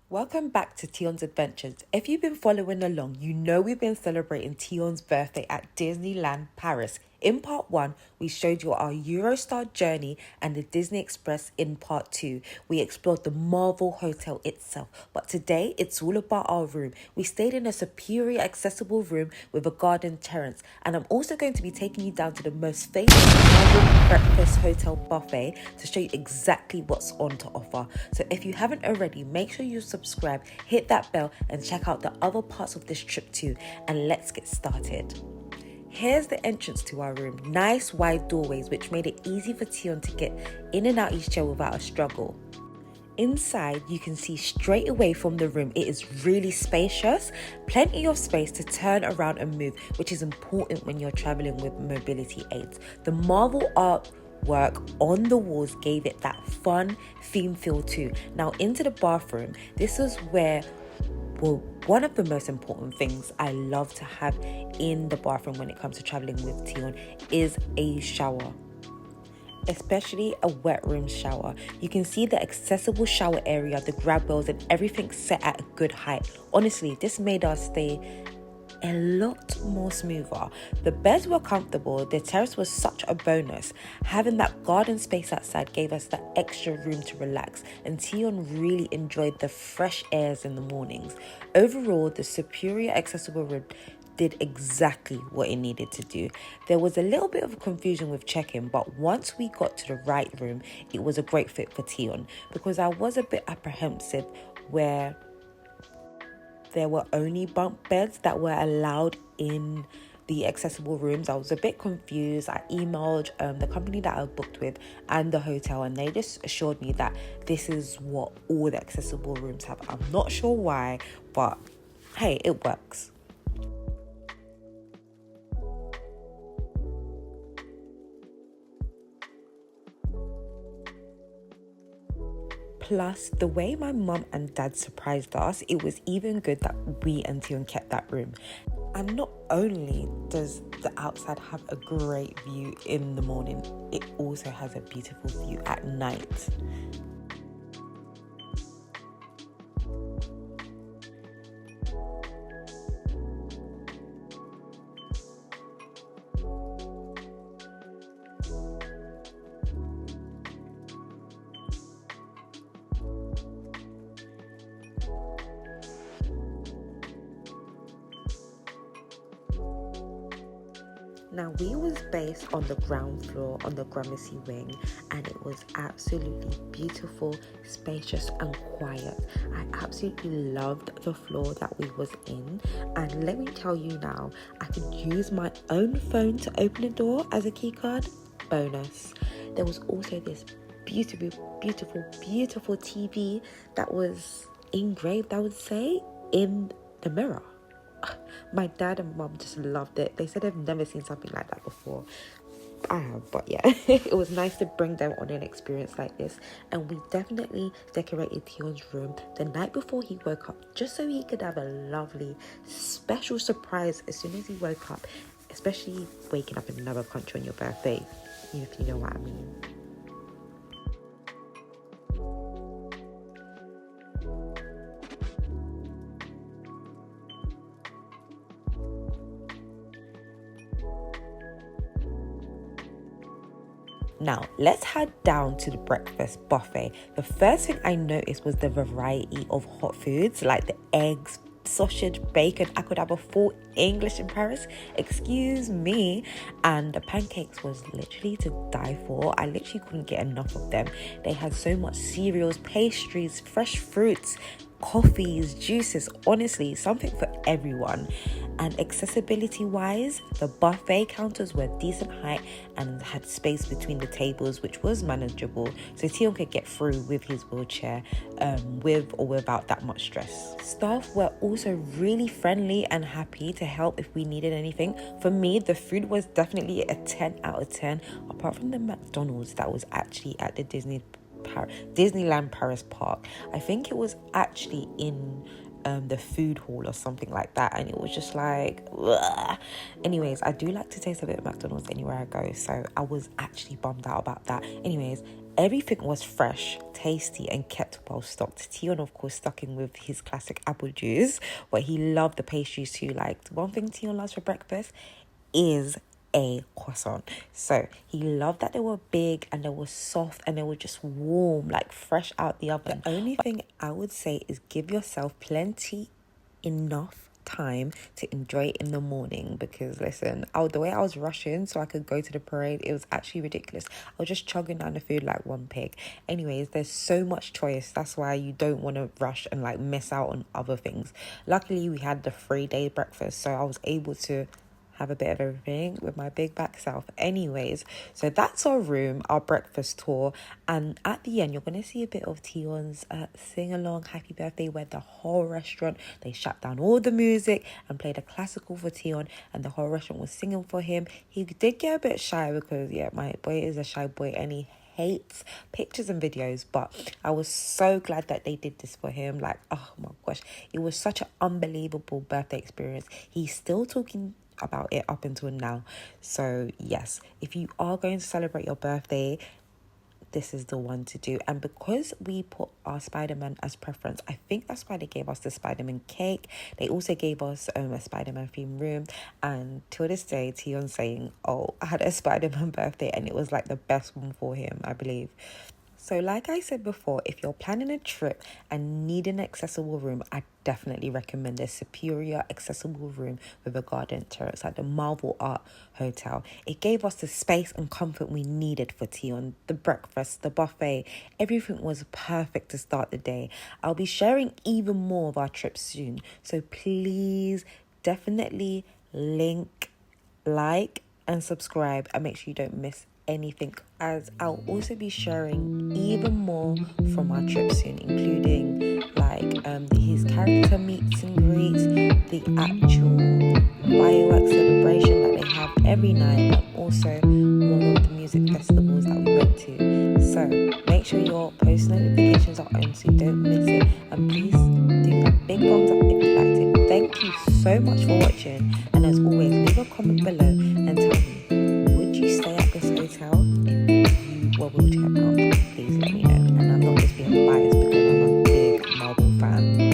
Welcome back to Teon's Adventures. If you've been following along, you know we've been celebrating Teon's birthday at Disneyland Paris. In part 1, we showed you our Eurostar journey and the Disney Express in part 2. We explored the Marvel Hotel itself. But today, it's all about our room. We stayed in a superior accessible room with a garden terrace. And I'm also going to be taking you down to the most famous Marvel breakfast hotel buffet to show you exactly what's on to offer. So if you haven't already, make sure you subscribe, hit that bell, and check out the other parts of this trip too. And let's get started. Here's the entrance to our room. Nice wide doorways which made it easy for Teon to get in and out each chair without a struggle. Inside, you can see straight away from the room, it is really spacious. Plenty of space to turn around and move, which is important when you're traveling with mobility aids. The Marvel artwork on the walls gave it that fun theme feel too. Now into the bathroom, this is where one of the most important things I love to have in the bathroom when it comes to traveling with Teon is a shower, especially a wet room shower. You can see the accessible shower area, the grab rails, and everything set at a good height. Honestly, this made our stay a lot more smoother. The beds were comfortable. The terrace was such a bonus. Having that garden space outside gave us that extra room to relax, and Teon really enjoyed the fresh airs in the mornings. Overall, the superior accessible room did exactly what it needed to do. There was a little bit of confusion with check-in, but once we got to the right room, it was a great fit for Teon, because I was a bit apprehensive where there were only bunk beds that were allowed in the accessible rooms. I was a bit confused. I emailed the company that I booked with and the hotel, and they just assured me that this is what all the accessible rooms have. I'm not sure why, but hey, it works. Plus, the way my mum and dad surprised us, it was even good that we and Teon kept that room. And not only does the outside have a great view in the morning, it also has a beautiful view at night. Now, we was based on the ground floor on the Gramercy wing, and it was absolutely beautiful, spacious and quiet. I absolutely loved the floor that we was in, and let me tell you now, I could use my own phone to open the door as a key card. Bonus. There was also this beautiful TV that was engraved, I would say, in the mirror. My dad and mum just loved it. They said they've never seen something like that before. I have, but yeah, it was nice to bring them on an experience like this. And we definitely decorated Teon's room the night before he woke up, just so he could have a lovely, special surprise as soon as he woke up, especially waking up in another country on your birthday, if you know what I mean. Now, let's head down to the breakfast buffet. The first thing I noticed was the variety of hot foods, like the eggs, sausage, bacon. I could have a full English in Paris, excuse me. And the pancakes was literally to die for. I literally couldn't get enough of them. They had so much cereals, pastries, fresh fruits, coffees, juices, honestly, something for everyone. And accessibility wise, the buffet counters were decent height and had space between the tables, which was manageable, so Teon could get through with his wheelchair with or without that much stress. Staff were also really friendly and happy to help if we needed anything. For me, the food was definitely a 10 out of 10, apart from the McDonald's that was actually at the Disneyland Paris park. I think it was actually in the food hall or something like that, and it was just like ugh. Anyways, I do like to taste a bit of McDonald's anywhere I go, so I was actually bummed out about that. Anyways, Everything was fresh, tasty, and kept well stocked. Teon, of course, stuck in with his classic apple juice, but he loved the pastries too. Like, one thing Teon loves for breakfast is a croissant. So he loved that they were big and they were soft and they were just warm, like fresh out the oven. The only thing I would say is give yourself enough time to enjoy it in the morning, because listen, the way I was rushing so I could go to the parade, it was actually ridiculous. I was just chugging down the food like one pig. Anyways, there's so much choice, that's why you don't want to rush and like miss out on other things. Luckily we had the 3-day breakfast, so I was able to have a bit of everything with my big back self. Anyways, so that's our room, our breakfast tour, and at the end you're going to see a bit of Teon's sing along happy birthday, where the whole restaurant, they shut down all the music and played a classical for Teon, and the whole restaurant was singing for him. He did get a bit shy because my boy is a shy boy and he hates pictures and videos, but I was so glad that they did this for him. Like, oh my gosh, it was such an unbelievable birthday experience. He's still talking about it up until now. So yes, if you are going to celebrate your birthday, this is the one to do. And because we put our Spider-Man as preference, I think that's why they gave us the Spider-Man cake. They also gave us a Spider-Man themed room, and till this day Teon's saying, oh, I had a Spider-Man birthday and it was like the best one for him, I believe. So like I said before, if you're planning a trip and need an accessible room, I definitely recommend a superior accessible room with a garden terrace at the Marvel Art Hotel. It gave us the space and comfort we needed for Teon. The breakfast, the buffet, everything was perfect to start the day. I'll be sharing even more of our trip soon, so please definitely like and subscribe, and make sure you don't miss anything, as I'll also be sharing even more from our trip soon, including like his character meets and greets, the actual fireworks celebration that they have every night, and also more of the music festivals that we went to. So make sure your post notifications are on so you don't miss it, and please do a big thumbs up if you liked it. Thank you so much for watching, and as always, leave a comment below and tell me, would you stay at this hotel if you were wheelchair bound? Please let me know. And I'm not just being biased because I'm a big Marvel fan.